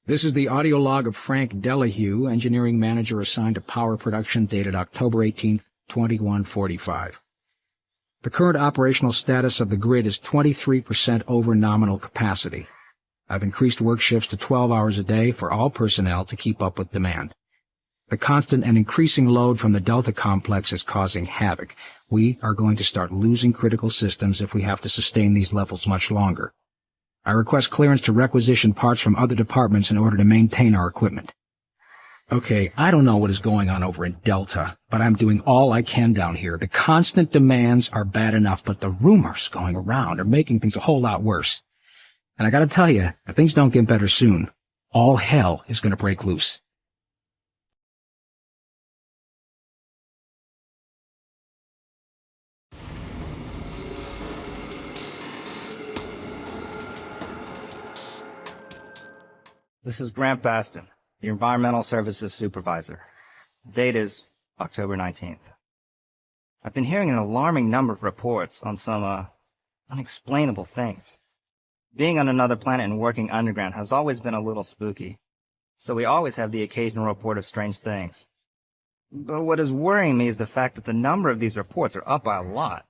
This is the audio log of Frank Delahue, engineering manager assigned to power production, dated October 18, 2145. The current operational status of the grid is 23% over nominal capacity. I've increased work shifts to 12 hours a day for all personnel to keep up with demand. The constant and increasing load from the Delta complex is causing havoc. We are going to start losing critical systems if we have to sustain these levels much longer. I request clearance to requisition parts from other departments in order to maintain our equipment. Okay, I don't know what is going on over in Delta, but I'm doing all I can down here. The constant demands are bad enough, but the rumors going around are making things a whole lot worse. And I gotta tell you, if things don't get better soon, all hell is gonna break loose. This is Grant Baston, the Environmental Services Supervisor. The date is October 19th. I've been hearing an alarming number of reports on some, unexplainable things. Being on another planet and working underground has always been a little spooky, so we always have the occasional report of strange things. But what is worrying me is the fact that the number of these reports are up by a lot.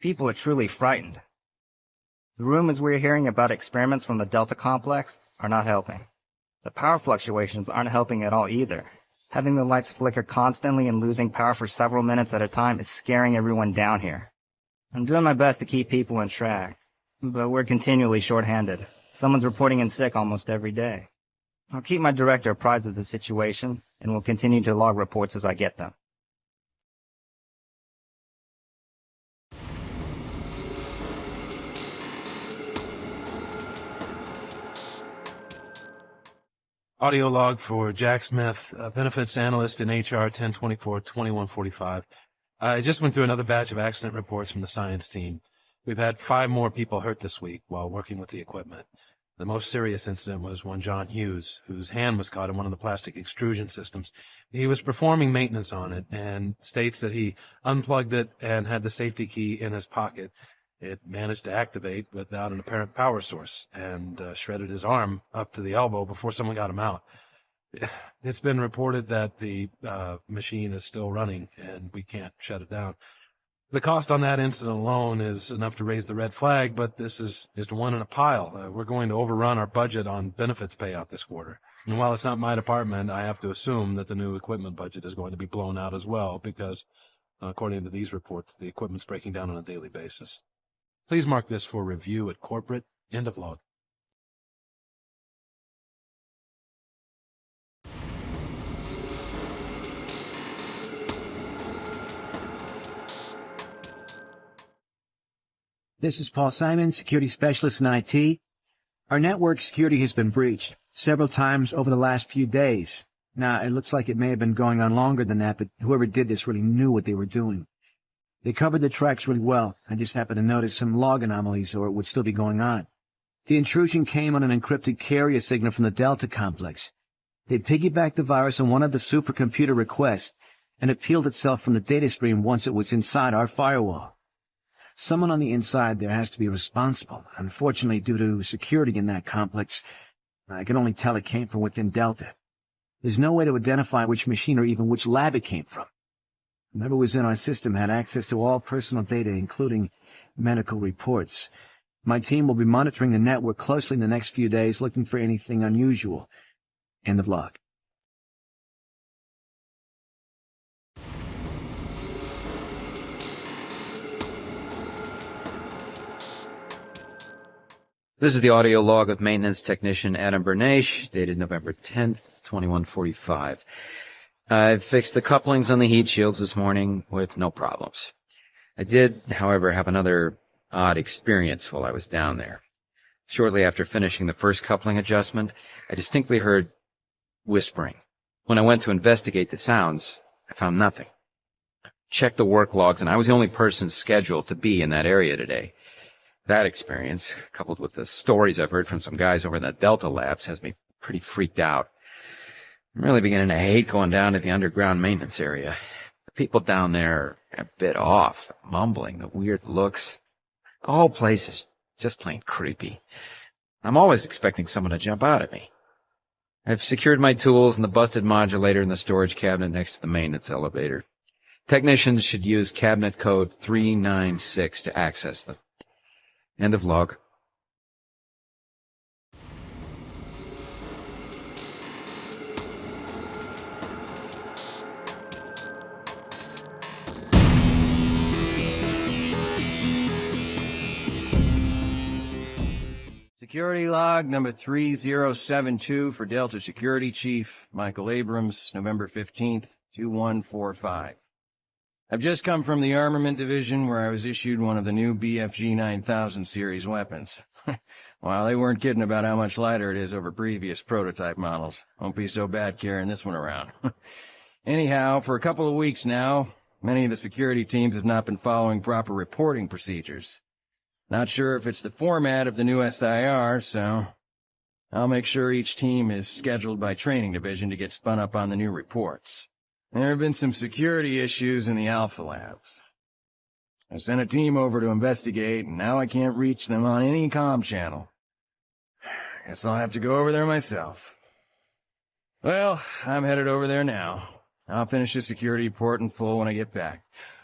People are truly frightened. The rumors we're hearing about experiments from the Delta complex are not helping. The power fluctuations aren't helping at all either. Having the lights flicker constantly and losing power for several minutes at a time is scaring everyone down here. I'm doing my best to keep people in track, but we're continually short-handed. Someone's reporting in sick almost every day. I'll keep my director apprised of the situation, and will continue to log reports as I get them. Audio log for Jack Smith, benefits analyst in HR 1024-2145. I just went through another batch of accident reports from the science team. We've had 5 more people hurt this week while working with the equipment. The most serious incident was one John Hughes, whose hand was caught in one of the plastic extrusion systems. He was performing maintenance on it and states that he unplugged it and had the safety key in his pocket. It managed to activate without an apparent power source and shredded his arm up to the elbow before someone got him out. It's been reported that the machine is still running and we can't shut it down. The cost on that incident alone is enough to raise the red flag, but this is just one in a pile. We're going to overrun our budget on benefits payout this quarter. And while it's not my department, I have to assume that the new equipment budget is going to be blown out as well because, according to these reports, the equipment's breaking down on a daily basis. Please mark this for review at corporate. End of log. This is Paul Simon, security specialist in IT. Our network security has been breached several times over the last few days. Now, it looks like it may have been going on longer than that, but whoever did this really knew what they were doing. They covered the tracks really well. I just happened to notice some log anomalies, or it would still be going on. The intrusion came on an encrypted carrier signal from the Delta complex. They piggybacked the virus on one of the supercomputer requests, and it peeled itself from the data stream once it was inside our firewall. Someone on the inside there has to be responsible. Unfortunately, due to security in that complex, I can only tell it came from within Delta. There's no way to identify which machine or even which lab it came from. Whoever was in our system had access to all personal data, including medical reports. My team will be monitoring the network closely in the next few days, looking for anything unusual. End of log. This is the audio log of maintenance technician Adam Bernache, dated November 10th, 2145. I fixed the couplings on the heat shields this morning with no problems. I did, however, have another odd experience while I was down there. Shortly after finishing the first coupling adjustment, I distinctly heard whispering. When I went to investigate the sounds, I found nothing. Checked the work logs, and I was the only person scheduled to be in that area today. That experience, coupled with the stories I've heard from some guys over in the Delta labs, has me pretty freaked out. I'm really beginning to hate going down to the underground maintenance area. The people down there are a bit off, the mumbling, the weird looks. The whole place is just plain creepy. I'm always expecting someone to jump out at me. I've secured my tools and the busted modulator in the storage cabinet next to the maintenance elevator. Technicians should use cabinet code 396 to access them. End of log. Security log number 3072 for Delta Security Chief Michael Abrams, November 15th, 2145. I've just come from the Armament Division where I was issued one of the new BFG 9000 series weapons. Well, they weren't kidding about how much lighter it is over previous prototype models. Won't be so bad carrying this one around. Anyhow, for a couple of weeks now, many of the security teams have not been following proper reporting procedures. Not sure if it's the format of the new SIR, so I'll make sure each team is scheduled by Training Division to get spun up on the new reports. There have been some security issues in the Alpha Labs. I sent a team over to investigate, and now I can't reach them on any comm channel. Guess I'll have to go over there myself. Well, I'm headed over there now. I'll finish the security report in full when I get back.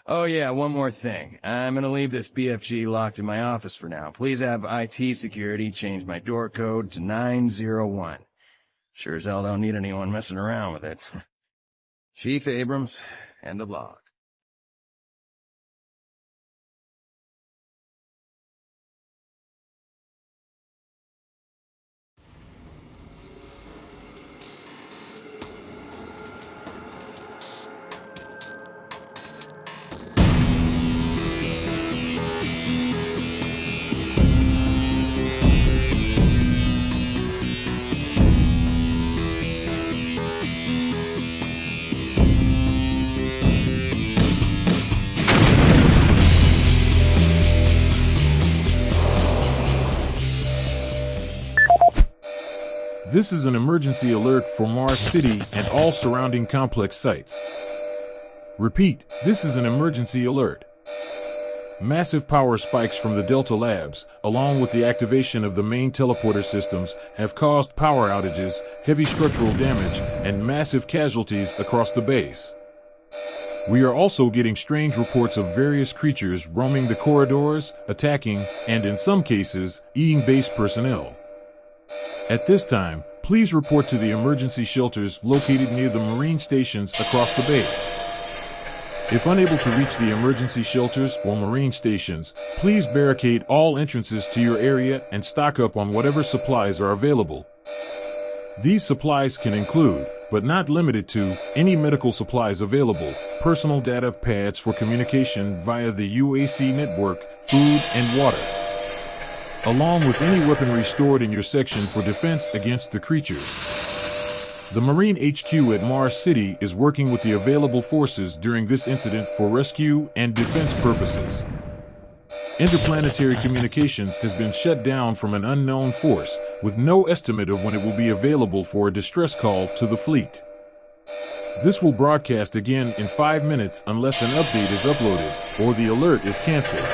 Oh yeah, one more thing. I'm gonna leave this BFG locked in my office for now. Please have IT security change my door code to 901. Sure as hell don't need anyone messing around with it. Chief Abrams, end of log. This is an emergency alert for Mars City and all surrounding complex sites. Repeat, this is an emergency alert. Massive power spikes from the Delta Labs, along with the activation of the main teleporter systems, have caused power outages, heavy structural damage, and massive casualties across the base. We are also getting strange reports of various creatures roaming the corridors, attacking, and in some cases, eating base personnel. At this time, please report to the emergency shelters located near the marine stations across the base. If unable to reach the emergency shelters or marine stations, please barricade all entrances to your area and stock up on whatever supplies are available. These supplies can include, but not limited to, any medical supplies available, personal data pads for communication via the UAC network, food, and water, along with any weaponry stored in your section for defense against the creatures. The Marine HQ at Mars City is working with the available forces during this incident for rescue and defense purposes. Interplanetary communications has been shut down from an unknown force, with no estimate of when it will be available for a distress call to the fleet. This will broadcast again in 5 minutes unless an update is uploaded or the alert is cancelled.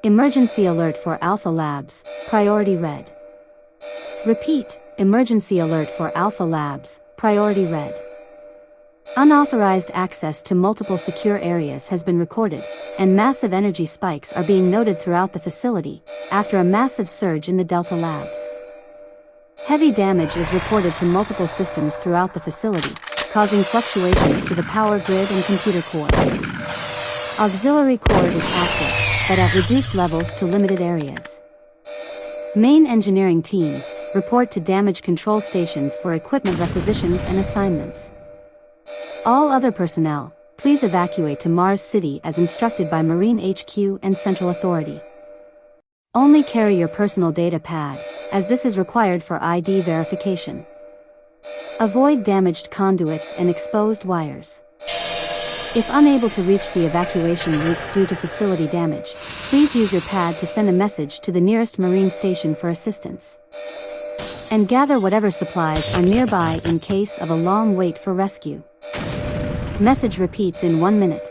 Emergency alert for Alpha Labs, priority red. Repeat, emergency alert for Alpha Labs, priority red. Unauthorized access to multiple secure areas has been recorded, and massive energy spikes are being noted throughout the facility, after a massive surge in the Delta Labs. Heavy damage is reported to multiple systems throughout the facility, causing fluctuations to the power grid and computer core. Auxiliary core is active, but at reduced levels to limited areas. Main engineering teams report to damage control stations for equipment requisitions and assignments. All other personnel, please evacuate to Mars City as instructed by Marine HQ and Central Authority. Only carry your personal data pad, as this is required for ID verification. Avoid damaged conduits and exposed wires. If unable to reach the evacuation routes due to facility damage, please use your pad to send a message to the nearest marine station for assistance. And gather whatever supplies are nearby in case of a long wait for rescue. Message repeats in 1 minute.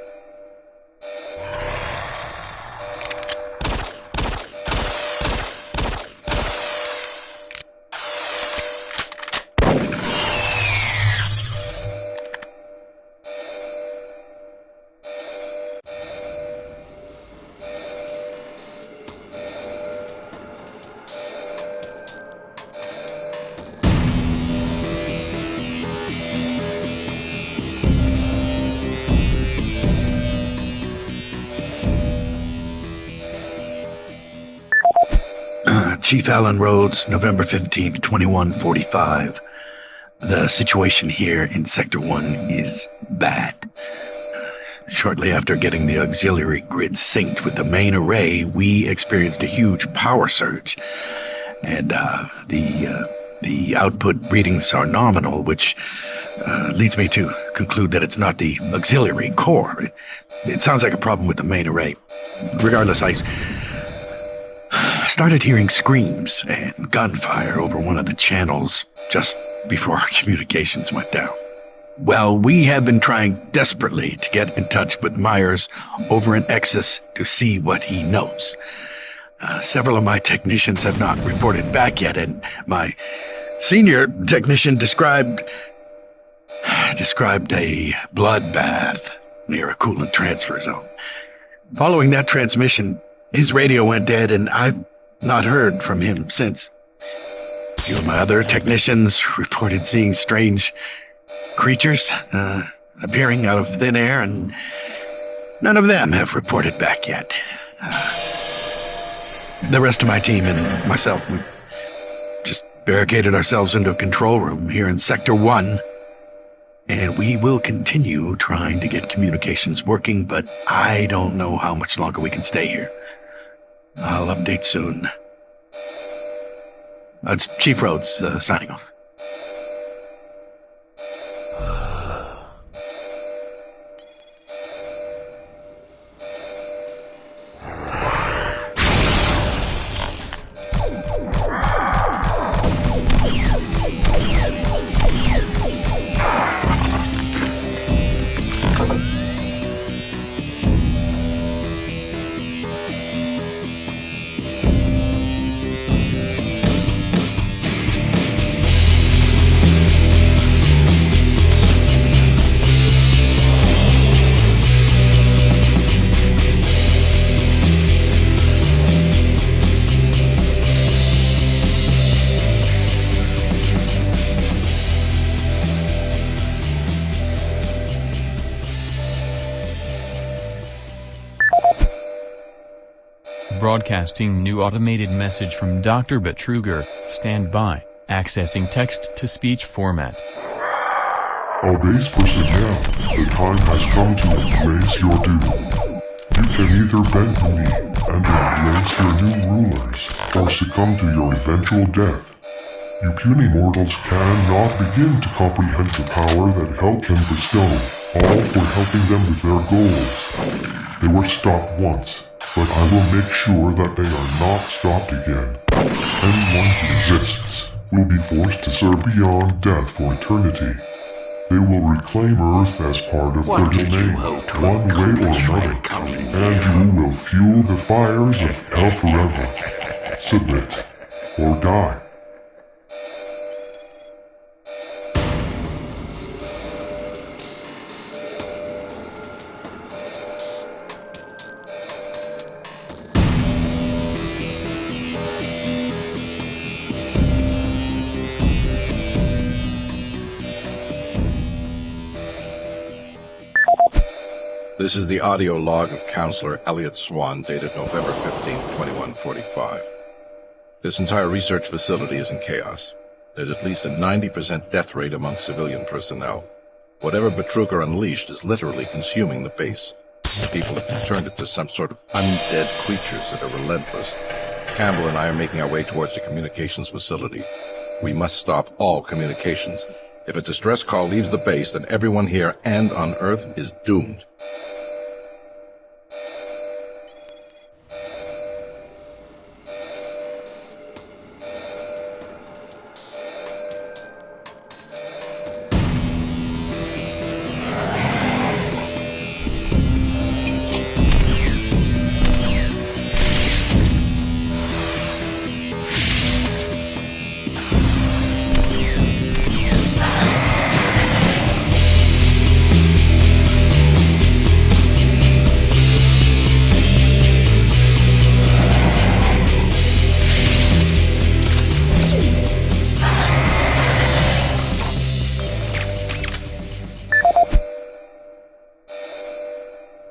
Chief Alan Rhodes, November 15th, 2145. The situation here in Sector 1 is bad. Shortly after getting the auxiliary grid synced with the main array, we experienced a huge power surge. And the output readings are nominal, which leads me to conclude that it's not the auxiliary core. It sounds like a problem with the main array. Regardless, I started hearing screams and gunfire over one of the channels just before our communications went down. Well, we have been trying desperately to get in touch with Myers over in Exus to see what he knows. Several of my technicians have not reported back yet, and my senior technician described a bloodbath near a coolant transfer zone. Following that transmission, his radio went dead, and I've not heard from him since. A few of my other technicians reported seeing strange creatures appearing out of thin air, and none of them have reported back yet. The rest of my team and myself, we just barricaded ourselves into a control room here in Sector 1, and we will continue trying to get communications working, but I don't know how much longer we can stay here. I'll update soon. It's Chief Rhodes signing off. Broadcasting new automated message from Dr. Betruger, stand by, accessing text-to-speech format. All base personnel, the time has come to embrace your doom. You can either bend the knee and embrace your new rulers, or succumb to your eventual death. You puny mortals cannot begin to comprehend the power that hell can bestow, all for helping them with their goals. They were stopped once, but I will make sure that they are not stopped again. Anyone who resists will be forced to serve beyond death for eternity. They will reclaim Earth as part of their domain, one way or another, and you will fuel the fires of hell forever. Submit, or die. This is the audio log of Counselor Elliot Swan, dated November 15, 2145. This entire research facility is in chaos. There's at least a 90% death rate among civilian personnel. Whatever Betruger unleashed is literally consuming the base. People have turned it to some sort of undead creatures that are relentless. Campbell and I are making our way towards the communications facility. We must stop all communications. If a distress call leaves the base, then everyone here and on Earth is doomed.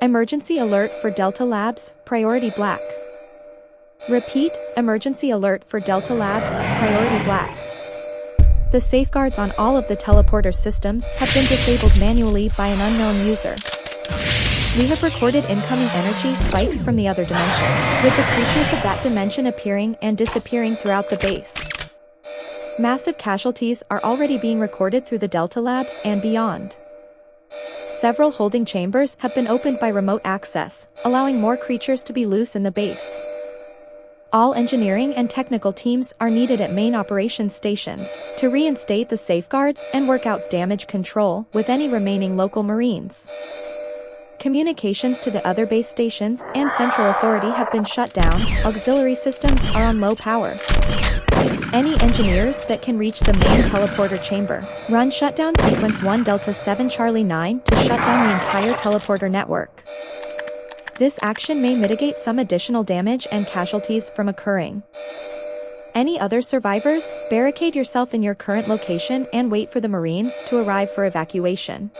Emergency alert for Delta Labs, priority black. Repeat, emergency alert for Delta Labs, priority black. The safeguards on all of the teleporter systems have been disabled manually by an unknown user. We have recorded incoming energy spikes from the other dimension, with the creatures of that dimension appearing and disappearing throughout the base. Massive casualties are already being recorded through the Delta Labs and beyond. Several holding chambers have been opened by remote access, allowing more creatures to be loose in the base. All engineering and technical teams are needed at main operations stations to reinstate the safeguards and work out damage control with any remaining local Marines. Communications to the other base stations and Central Authority have been shut down. Auxiliary systems are on low power. Any engineers that can reach the main teleporter chamber, run shutdown sequence 1 Delta 7 Charlie 9 to shut down the entire teleporter network. This action may mitigate some additional damage and casualties from occurring. Any other survivors, barricade yourself in your current location and wait for the Marines to arrive for evacuation.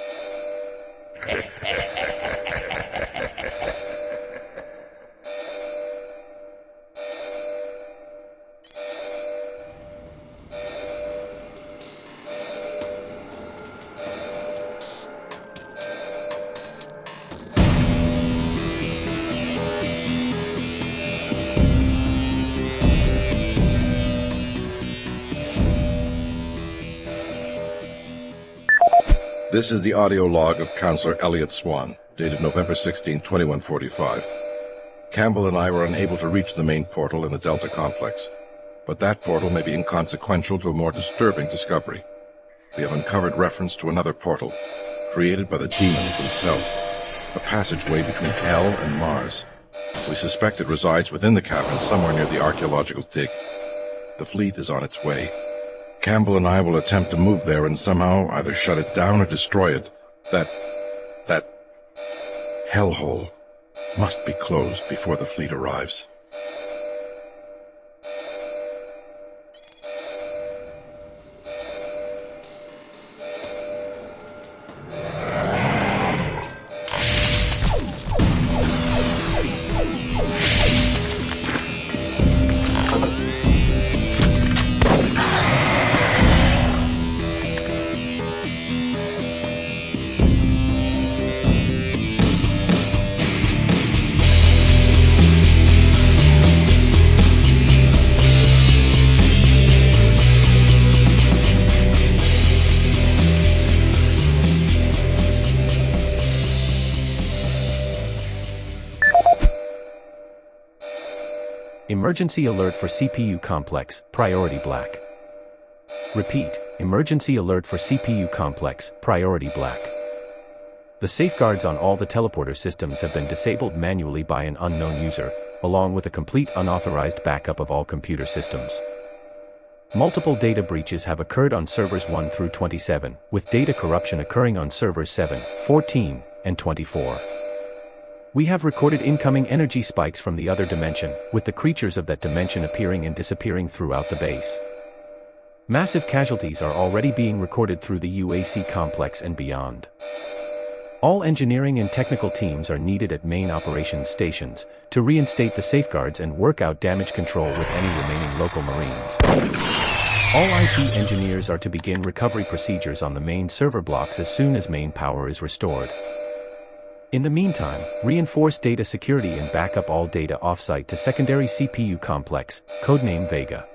This is the audio log of Counselor Elliot Swan, dated November 16, 2145. Campbell and I were unable to reach the main portal in the Delta complex, but that portal may be inconsequential to a more disturbing discovery. We have uncovered reference to another portal, created by the demons themselves, a passageway between Hell and Mars. We suspect it resides within the cavern somewhere near the archaeological dig. The fleet is on its way. Campbell and I will attempt to move there and somehow either shut it down or destroy it. That hellhole must be closed before the fleet arrives. Emergency alert for CPU complex, priority black. Repeat, emergency alert for CPU complex, priority black. The safeguards on all the teleporter systems have been disabled manually by an unknown user, along with a complete unauthorized backup of all computer systems. Multiple data breaches have occurred on servers 1 through 27, with data corruption occurring on servers 7, 14, and 24. We have recorded incoming energy spikes from the other dimension, with the creatures of that dimension appearing and disappearing throughout the base. Massive casualties are already being recorded through the UAC complex and beyond. All engineering and technical teams are needed at main operations stations to reinstate the safeguards and work out damage control with any remaining local Marines. All IT engineers are to begin recovery procedures on the main server blocks as soon as main power is restored. In the meantime, reinforce data security and back up all data offsite to secondary CPU complex, codename Vega.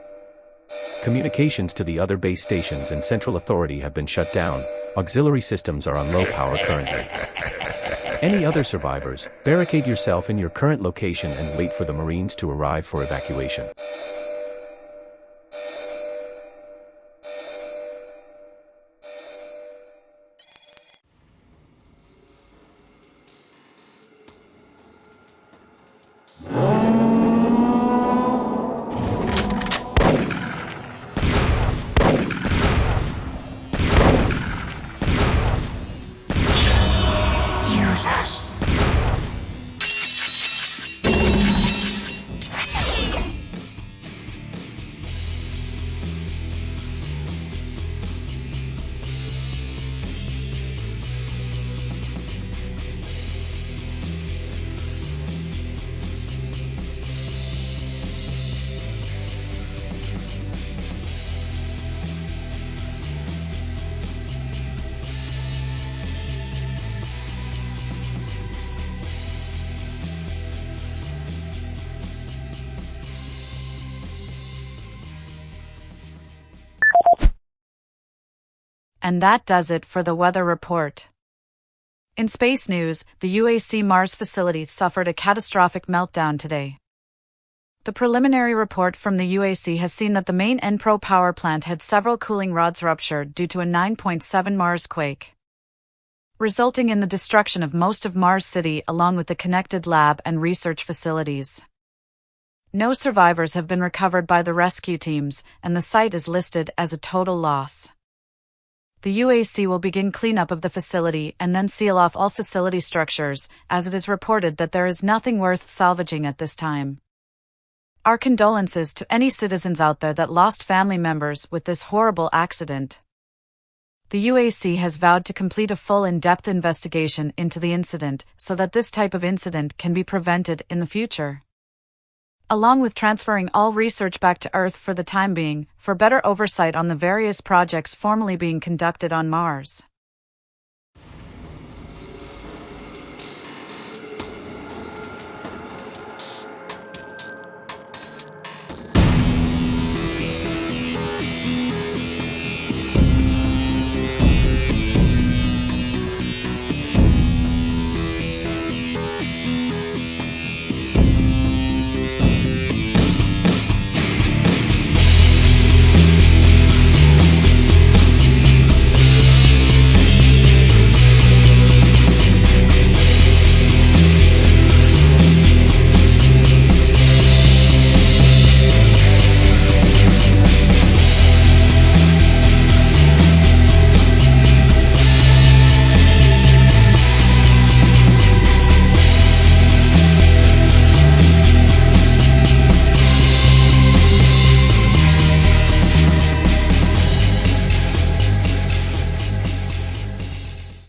Communications to the other base stations and Central Authority have been shut down. Auxiliary systems are on low power currently. Any other survivors, barricade yourself in your current location and wait for the Marines to arrive for evacuation. And that does it for the weather report. In space news, the UAC Mars facility suffered a catastrophic meltdown today. The preliminary report from the UAC has seen that the main NPRO power plant had several cooling rods ruptured due to a 9.7 Mars quake, resulting in the destruction of most of Mars City along with the connected lab and research facilities. No survivors have been recovered by the rescue teams, and the site is listed as a total loss. The UAC will begin cleanup of the facility and then seal off all facility structures, as it is reported that there is nothing worth salvaging at this time. Our condolences to any citizens out there that lost family members with this horrible accident. The UAC has vowed to complete a full in-depth investigation into the incident so that this type of incident can be prevented in the future, along with transferring all research back to Earth for the time being, for better oversight on the various projects formerly being conducted on Mars.